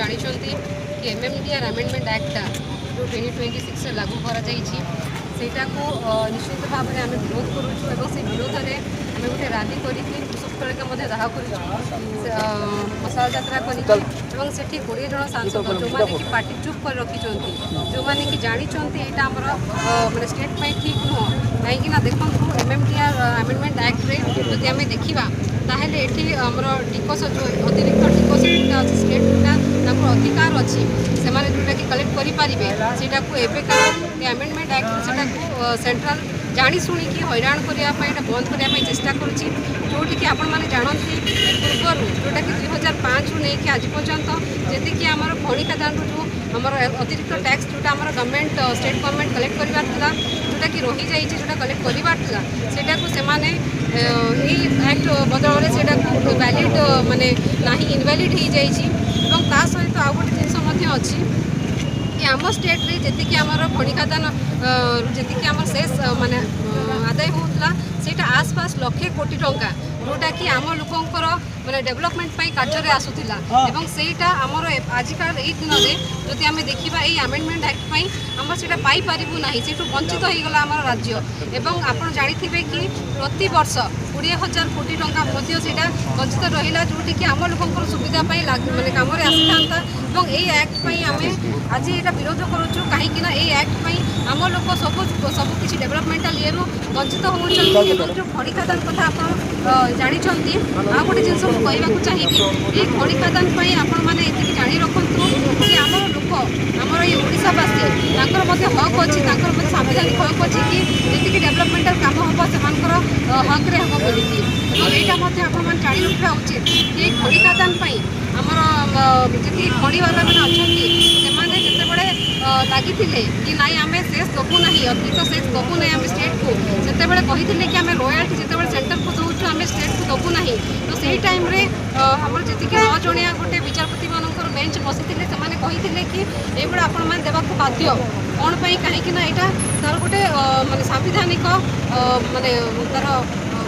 जानते कि MMDR amendment act जो 2026 लागू करा को निश्चित भाव में आम विरोध करुँ से विरोध में आम गोटे रैली करके दाह कर मशाल यात्रा करके 20 जन सांसद जो मैंने कि पार्टी चुप कर रखिंट जो मैंने कि जानते यहाँ आमर मानने स्टेट ठीक नुह कहीं देखो एमएमडीआर अमेंडमेंट एक्ट रे जदि आम देखा ताहले एठी हमर टिकस जो अतिरिक्त टिकस जोटा अच्छी स्टेट जोटा अधिकार अच्छी से जोटा कि कलेक्ट करें सेटा को एवं अमेंडमेंट एक्ट से सेंट्रल जानी शुणिकी हैरान करने बंद करने चेष्टा करुच्ची जोटि कि आपण मैंने जानते पूर्वर जोटा कि 2005 रु नहीं आज पर्यंत जी आम खनि खादान जो आमर अतिरिक्त टैक्स जोटा आम गवर्नमेंट स्टेट गवर्नमेंट कलेक्ट करवार जोटा कि रही जाइए जोटा कलेक्ट करवार सेटा को सेमाने एक्ट बदल से वैलिड माने ना इनवैलिड हो जाइए सहित आउ गोटे जिनस अच्छी कि आम स्टेट रे जी आमर खनि खादान जी आम शेष माने आदाय होता सेटा आसपास लक्षे कोटी टंका जोटा कि आम लोकंर माने डेवलपमेंट कार्य आसूला एवं सेटा आमर आजिकल यही दिन में जदि आम देखा ये अमेंडमेंट एक्ट आम से पाइपरू ना से वंचित होगला आम राज्य एवं आप जानते कि प्रति वर्ष 20,000 कोटी टंका वंचित रहा जोटि कि आम लोकंर सुविधा माने कम आसी था ये एक्ट आम आज यहाँ विरोध करुँ कहीं एक्ट आम लोक सब किसी डेवलपमेंटल ये वंचित होती जो खनि खादान कथा आप जानते आ गोटे जिन कहवाक चाहिए ये खनि खादान आपण मैंने ये जाणी रखु कि आम लोक आमर ये ओडावासी हक अच्छी संवैधानिक हक अच्छी कि जी डेवलपमेंटल कम हम से हक हम बोलिकी यहाँ आप जाणी रखा उचित कि खनि खादान आमर जी खनिवाला मैंने अच्छा से लगी कि नाई आम सेस दबू ना अतिरिक्त सेस दबू ना आम स्टेट को से कही कि आम रॉयल्टी जो सेंटर को दौर आम स्टेट को दबू ना तो सही टाइम आमर जी 9 जणिया गोटे विचारपति मान बेंच बसी से कही कि ये आपण मैंने देवाक बाध्य कौन कहीं यहाँ तार गोटे माने सांविधानिक माने तार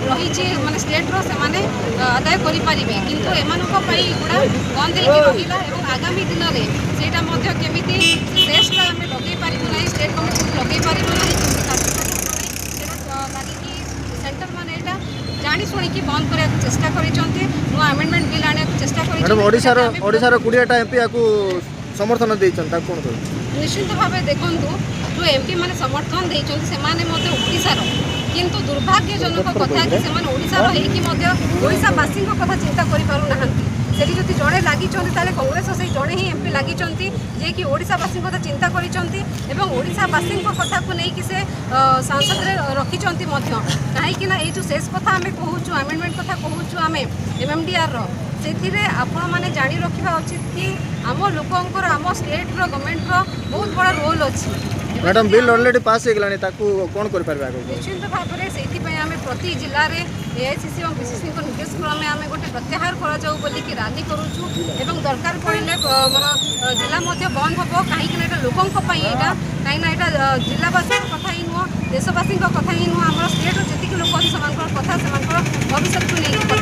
रही माने स्टेट्र से आदाय करें किंतु एमानों गुड़ा बंद रहा और आगामी दिन में सेटा केमी टेस्टा आम लगे पारूँ ना स्टेट गवर्नमेंट लगे पारूँ ना लगे सेंटर मैंने जानी शुणिकी बंद करने चेष्टा कर अमेंडमेंट बिल आने चेष्टा कर 20टा एमपी समर्थन कौन निश्चित भाव देखूँ जो एमपी मैंने समर्थन देते ओडार किंतु दुर्भाग्यजनक कथा कि ओडावासी कथा चिंता करें से जब जड़े लगी कांग्रेस से जड़े ही एमपी लगी जे कि ओडावासी कथा चिंता करोडावासी कथा को लेकिन से सांसद रखिंट कहीं जो शेष कथा आम कहूँ अमेंडमेंट कथा कहूँ आम एमएमडीआर से आपण मैंने जानी रखा उचित कि आम लोकंर आम स्टेट गवर्नमेंट बहुत बड़ा रोल अच्छी मैडम बिल ऑलरेडी पास हो कौन कर निश्चित भाव में से आम प्रति जिले में एआईसीसी और बीसीसी निर्देश क्रमे आम गोटे प्रत्याहार करा बोलिकी रैली करूँ एवं दरकार पड़े जिला बंद हम कहीं लोकों कहीं जिलावासी कथा ही नुह देशवासी कथा ही नुह आम स्टेट जी लोक अच्छे कथा भविष्य को नहीं